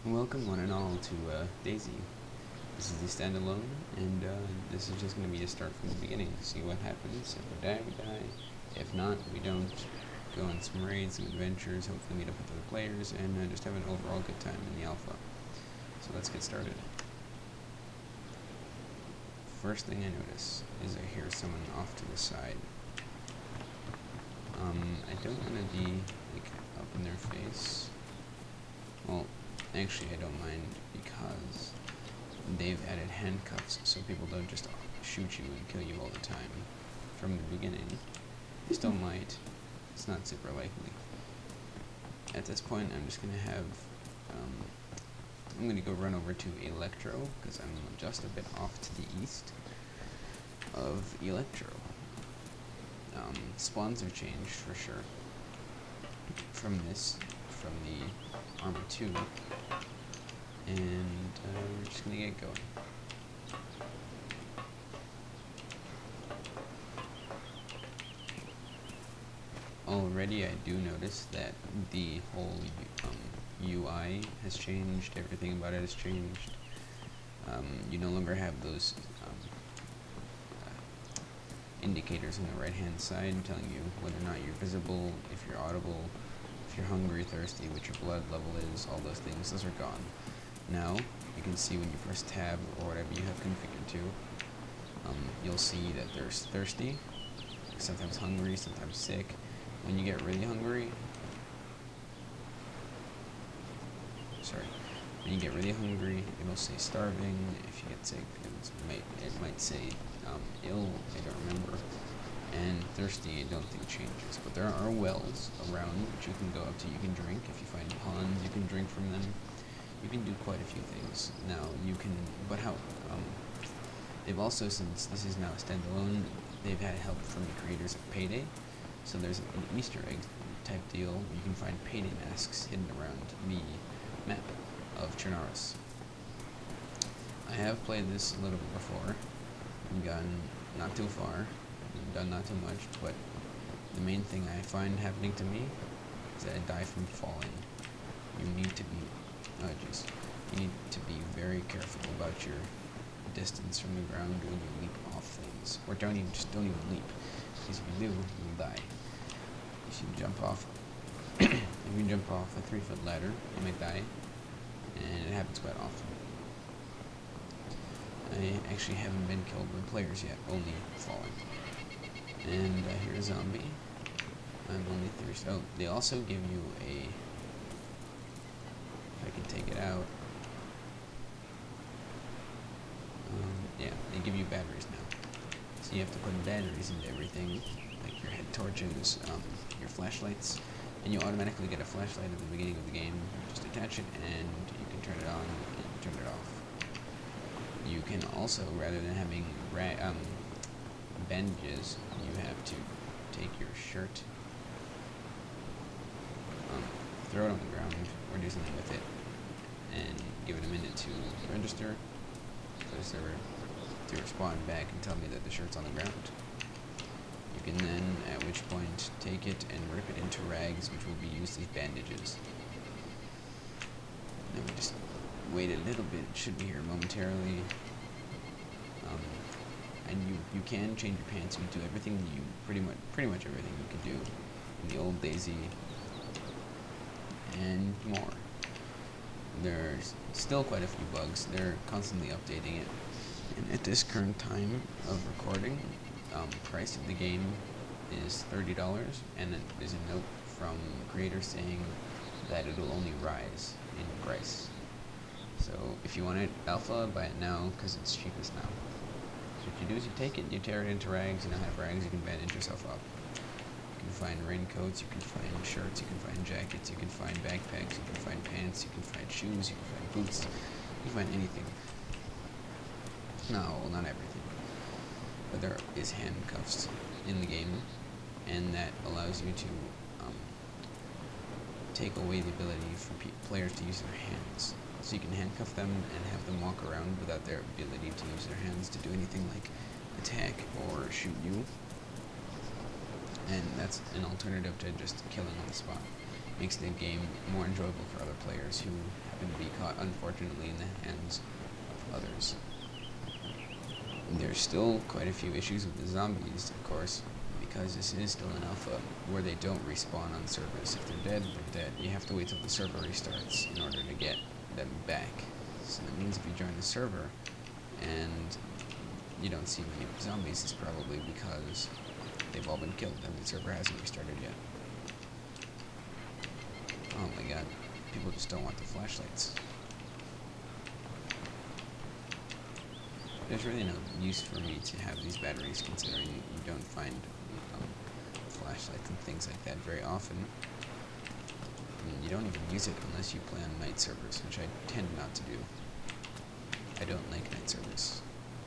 Welcome one and all to DayZ. This is the standalone, and this is just going to be a start from the beginning. See what happens. If we die, we die. If not, we don't. Go on some raids, some adventures, hopefully meet up with other players, and just have an overall good time in the alpha. So let's get started. First thing I notice is I hear someone off to the side. I don't want to be like up in their face. Well, actually, I don't mind because they've added handcuffs so people don't just shoot you and kill you all the time from the beginning. They still might. It's not super likely. At this point, I'm just going to have, I'm going to go run over to Electro because I'm just a bit off to the east of Electro. Spawns are changed for sure from the Armor 2, and we're just gonna get going. Already I do notice that the whole UI has changed, everything about it has changed. You no longer have those indicators on the right hand side telling you whether or not you're visible, if you're audible, if you're hungry, thirsty, what your blood level is, all those things. Those are gone. Now you can see when you press tab or whatever you have configured to, you'll see that there's thirsty, sometimes hungry, sometimes sick. When you get really hungry, when you get really hungry, it'll say starving. If you get sick, it might say ill, I don't remember. And thirsty, I don't think changes. But there are wells around which you can go up to, you can drink. If you find ponds, you can drink from them. You can do quite a few things. Now, you can, but how, they've also, since this is now a standalone, they've had help from the creators of Payday. So there's an Easter egg type deal. You can find Payday masks hidden around the map of Chernarus. I have played this a little bit before, and gotten not too far, and done not too much, but the main thing I find happening to me is that I die from falling. You need to be, you need to be very careful about your distance from the ground when you leap off things, or don't even leap, because if you do, you'll die. If you jump off, if you jump off a 3-foot ladder, you might die, and it happens quite often. I actually haven't been killed by players yet, only falling. And I hear a zombie. I'm only thirsty. Oh, they also give you a, if I can take it out, yeah, they give you batteries now. So you have to put batteries into everything, like your head torches, your flashlights, and you automatically get a flashlight at the beginning of the game. Just attach it and you can turn it on and turn it off. You can also, rather than having bandages, you have to take your shirt, throw it on the ground, or do something with it, and give it a minute to register for the server to respond back and tell me that the shirt's on the ground. You can then, at which point, take it and rip it into rags, which will be used as bandages. Then we just wait a little bit, it should be here momentarily. And you can change your pants. You can do everything pretty much everything you could do in the old DayZ and more. There's still quite a few bugs. They're constantly updating it. And at this current time of recording, price of the game is $30, and then there's a note from the creator saying that it'll only rise in price. So if you want it alpha, buy it now because it's cheapest now. So what you do is you take it, you tear it into rags. You now have rags, you can bandage yourself up. You can find raincoats, you can find shirts, you can find jackets, you can find backpacks, you can find pants, you can find shoes, you can find boots, you can find anything. No, well, not everything. But there is handcuffs in the game, and that allows you to take away the ability for players to use their hands. So you can handcuff them and have them walk around without their ability to use their hands to do anything like attack or shoot you. And that's an alternative to just killing on the spot. Makes the game more enjoyable for other players who have going to be caught, unfortunately, in the hands of others. There's still quite a few issues with the zombies, of course, because this is still an alpha where they don't respawn on servers. If they're dead, they're dead. You have to wait till the server restarts in order to get them back. So that means if you join the server and you don't see many zombies, it's probably because they've all been killed and the server hasn't restarted yet. Oh my god, people just don't want the flashlights. There's really no use for me to have these batteries, considering you don't find flashlights and things like that very often. I mean, you don't even use it unless you play on night servers, which I tend not to do. I don't like night servers,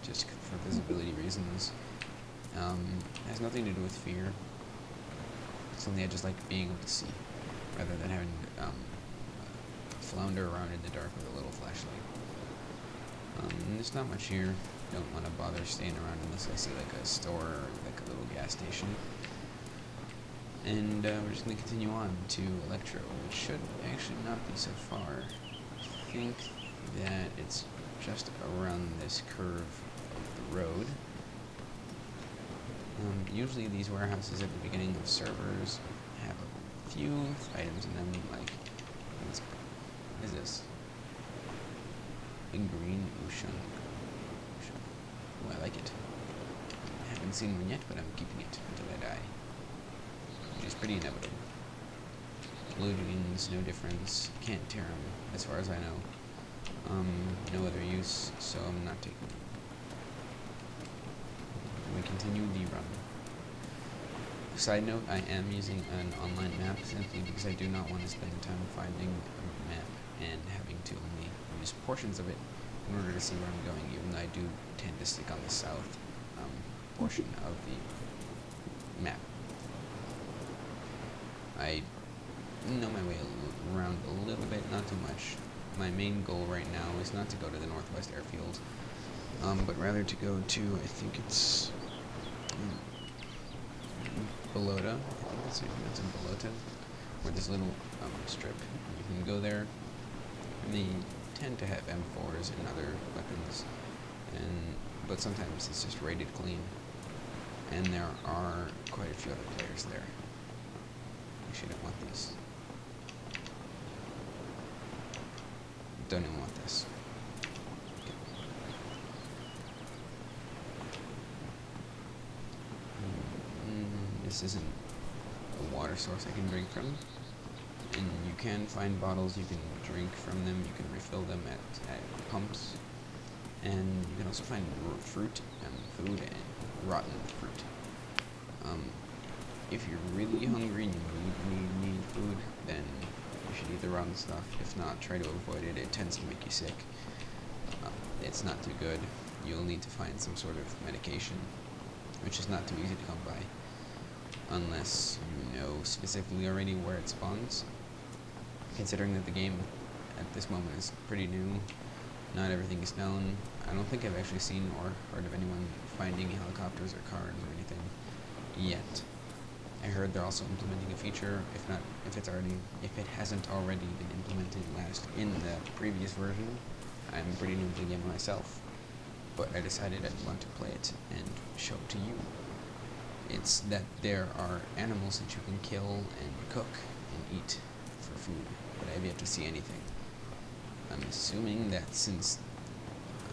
just for visibility reasons. It has nothing to do with fear. It's something I just like being able to see, rather than having flounder around in the dark with a little flashlight. There's not much here. Don't want to bother staying around unless I see like a store or like a little gas station. And we're just going to continue on to Electro, which should actually not be so far. I think that it's just around this curve of the road. Usually these warehouses at the beginning of servers have a few items in them, like, what is this? In green ocean. Oh, I like it. I haven't seen one yet, but I'm keeping it until I die. Which is pretty inevitable. Blue jeans, no difference. Can't tear them, as far as I know. No other use, so I'm not taking them. And we continue the run. Side note, I am using an online map simply because I do not want to spend time finding a map and having to only use portions of it in order to see where I'm going, even though I do tend to stick on the south portion of the map. I know my way around a little bit, not too much. My main goal right now is not to go to the Northwest Airfield, but rather to go to, I think it's Balota. I think that's in Balota, where this little strip. You can go there. They tend to have M4s and other weapons, but sometimes it's just rated clean. And there are quite a few other players there. Actually, I don't want this. Don't even want this. Okay. This isn't a water source I can drink from. And you can find bottles, you can drink from them, you can refill them at pumps. And you can also find fruit and food and rotten fruit. If you're really hungry and you need food, then you should eat the rotten stuff. If not, try to avoid it. It tends to make you sick. It's not too good. You'll need to find some sort of medication, which is not too easy to come by, unless you know specifically already where it spawns. Considering that the game at this moment is pretty new, not everything is known. I don't think I've actually seen or heard of anyone finding helicopters or cars or anything yet. I heard they're also implementing a feature, if it hasn't already been implemented in the previous version. I'm pretty new to the game myself, but I decided I'd want to play it and show it to you. It's that there are animals that you can kill and cook and eat for food, but I've yet to see anything. I'm assuming that since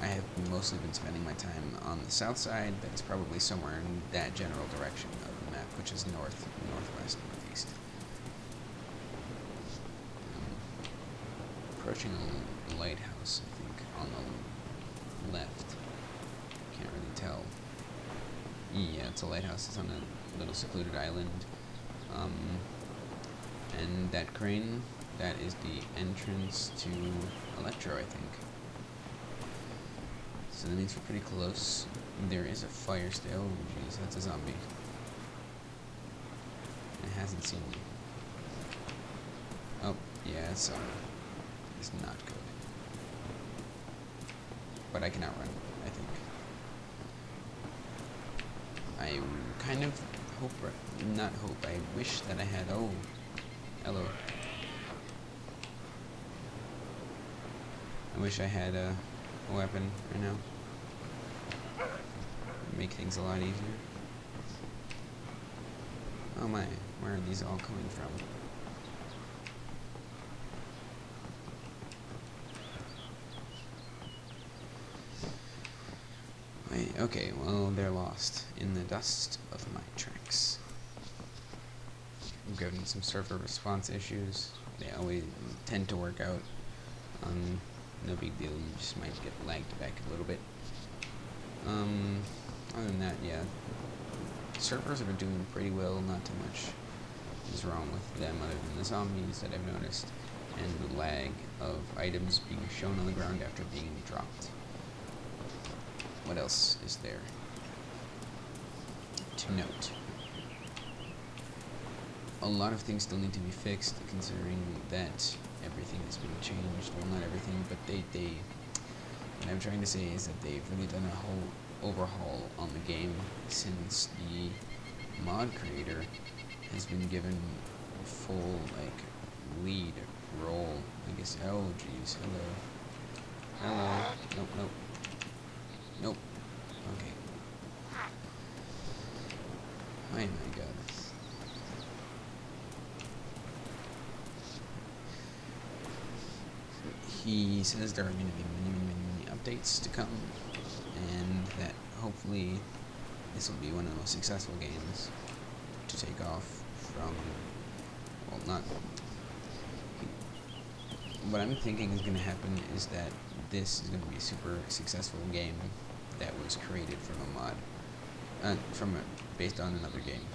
I have mostly been spending my time on the south side, that it's probably somewhere in that general direction of the map, which is north, northwest, northeast. Approaching a lighthouse, I think, on the left. Can't really tell. Yeah, it's a lighthouse. It's on a little secluded island. And that crane, that is the entrance to Electro, I think. So that means we're pretty close. There is a fire still. Oh, jeez, that's a zombie. It hasn't seen me. Oh, yeah, it's not good. But I can outrun, I think. I kind of hope, not hope, I wish that I had, oh, hello. wish I had a weapon right now. Make things a lot easier. Oh my, where are these all coming from? Wait, okay, well, they're lost in the dust of my tracks. I'm getting some server response issues. They always tend to work out. No big deal, you just might get lagged back a little bit. Other than that, yeah. Servers are doing pretty well, not too much is wrong with them other than the zombies that I've noticed, and the lag of items being shown on the ground after being dropped. What else is there to note? A lot of things still need to be fixed, considering that everything has been changed. Well, not everything, but what I'm trying to say is that they've really done a whole overhaul on the game since the mod creator has been given full, lead role. I guess, oh jeez, hello. Nope. Okay. Oh my god. He says there are going to be many updates to come, and that hopefully this will be one of the most successful games to take off from, well, not, what I'm thinking is going to happen is that this is going to be a super successful game that was created from a mod, based on another game.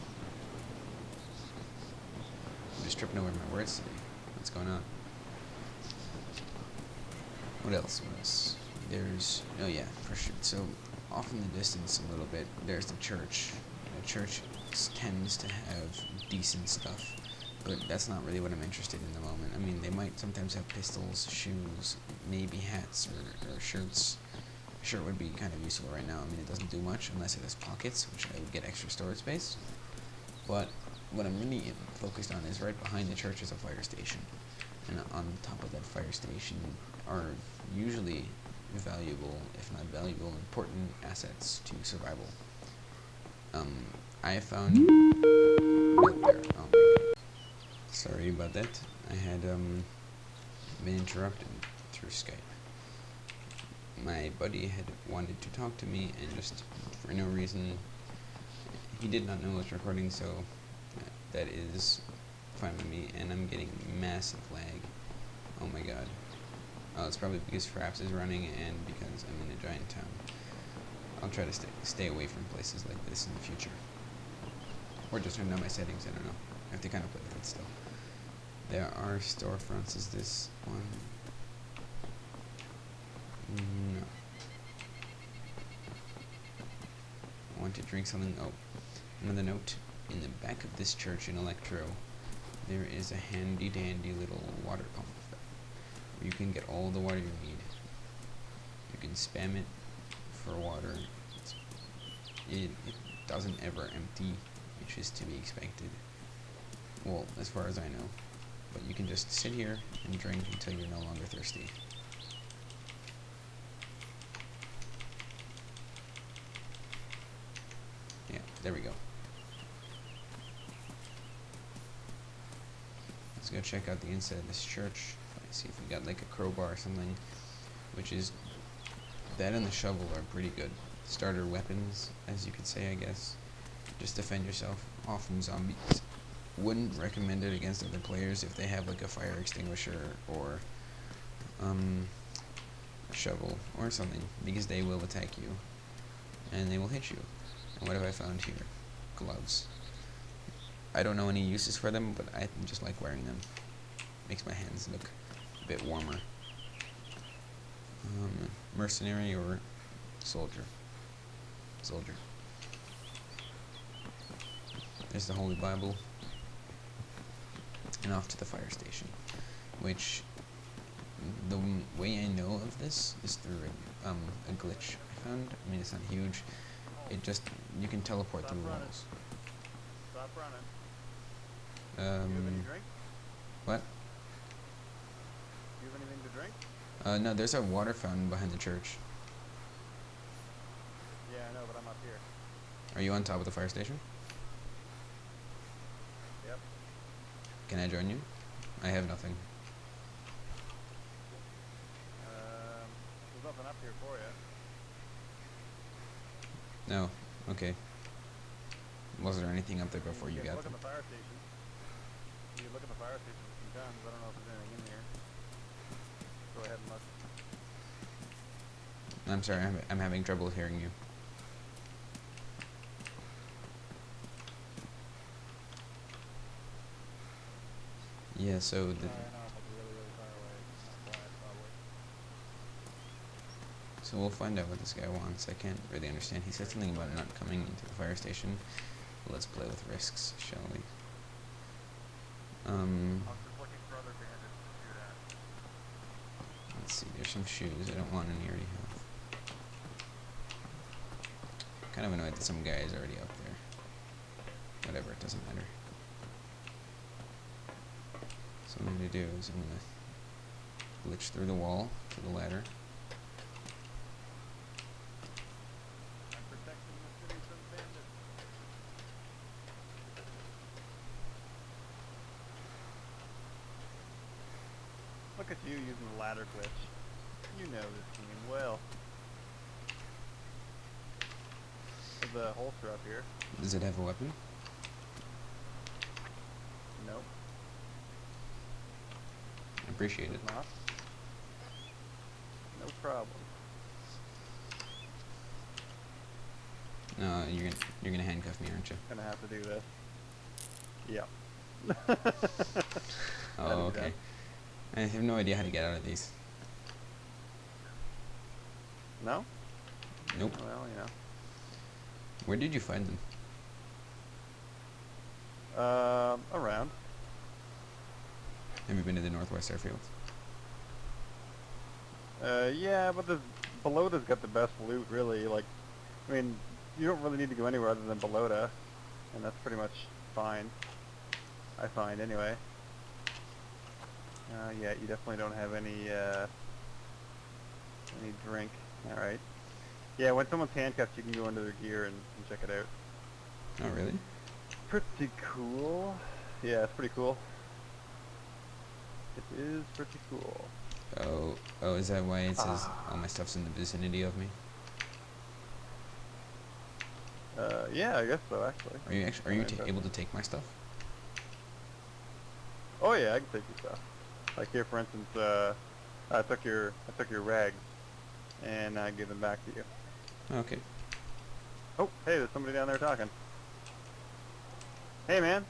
I'm just tripping over my words today. What's going on? What else? There's, oh yeah, for sure. So, off in the distance a little bit, there's the church. The church tends to have decent stuff, but that's not really what I'm interested in at the moment. I mean, they might sometimes have pistols, shoes, maybe hats or shirts. A shirt would be kind of useful right now. I mean, it doesn't do much unless it has pockets, which I would get extra storage space. But what I'm really focused on is right behind the church is a fire station. And on top of that fire station are usually valuable, if not valuable, important assets to survival. I found right there. Oh my god. Sorry about that. I had been interrupted through Skype. My buddy had wanted to talk to me, and just for no reason, he did not know I was recording, so that is fine with me, and I'm getting massive lag. Oh my god. Oh, it's probably because Fraps is running and because I'm in a giant town. I'll try to stay away from places like this in the future. Or just turn down my settings, I don't know. I have to kind of play with it still. There are storefronts. Is this one? No. I want to drink something. Oh, another note. In the back of this church in Electro, there is a handy dandy little water pump where you can get all the water you need. You can spam it for water. It doesn't ever empty, which is to be expected. Well, as far as I know. But you can just sit here and drink until you're no longer thirsty. Yeah, there we go. Let's go check out the inside of this church. See if we got like a crowbar or something, which is, that and the shovel are pretty good starter weapons, as you could say, I guess. Just defend yourself off from zombies. Wouldn't recommend it against other players if they have like a fire extinguisher or a shovel or something, because they will attack you and they will hit you. And what have I found here? Gloves. I don't know any uses for them, but I just like wearing them. Makes my hands look a bit warmer. Mercenary or soldier? Soldier. There's the Holy Bible. And off to the fire station, which the way I know of this is through a glitch I found. I mean, it's not huge. It just, you can teleport through walls. Stop running. Do you have any drink? What? Do you have anything to drink? No, there's a water fountain behind the church. Yeah, I know, but I'm up here. Are you on top of the fire station? Yep. Can I join you? I have nothing. There's nothing up here for you. No. Okay. Was there anything up there before you can got look them? at the fire station. You can look at the fire station with some guns. I don't know if there's anything in here. Go ahead and look. I'm sorry, I'm having trouble hearing you. Yeah, so the... Sorry, I know I'm like really, really far away. Not quiet, probably. So we'll find out what this guy wants. I can't really understand. He said something about not coming into the fire station. Let's play with risks, shall we? I'm just looking for other bandits to shoot at. Let's see, there's some shoes. I don't want any already have. Kind of annoyed that some guy is already up there. Whatever, it doesn't matter. So what I'm going to do is I'm going to glitch through the wall to the ladder. I'm protecting the city from bandits. Look at you using the ladder glitch. You know this game well. There's a holster up here. Does it have a weapon? Nope. I appreciate it. Does not. No problem. No, you're gonna handcuff me, aren't you? Gonna have to do this. Yep. Oh, okay. I have no idea how to get out of these. No? Nope. Well, you know. Where did you find them? Around. Have you been to the Northwest Airfield? Yeah, but Belota's got the best loot, really. Like, I mean, you don't really need to go anywhere other than Belota, and that's pretty much fine. I find, anyway. Yeah, you definitely don't have any drink. Alright. Yeah, when someone's handcuffed, you can go into their gear and check it out. Oh, really? Pretty cool. Yeah, it's pretty cool. It is pretty cool. Oh, is that why it says all my stuff's in the vicinity of me? Yeah, I guess so, actually. Are you able to take my stuff? Oh yeah, I can take your stuff. Like here, for instance, I took your rags, and I give them back to you. Okay. Oh, hey, there's somebody down there talking. Hey, man.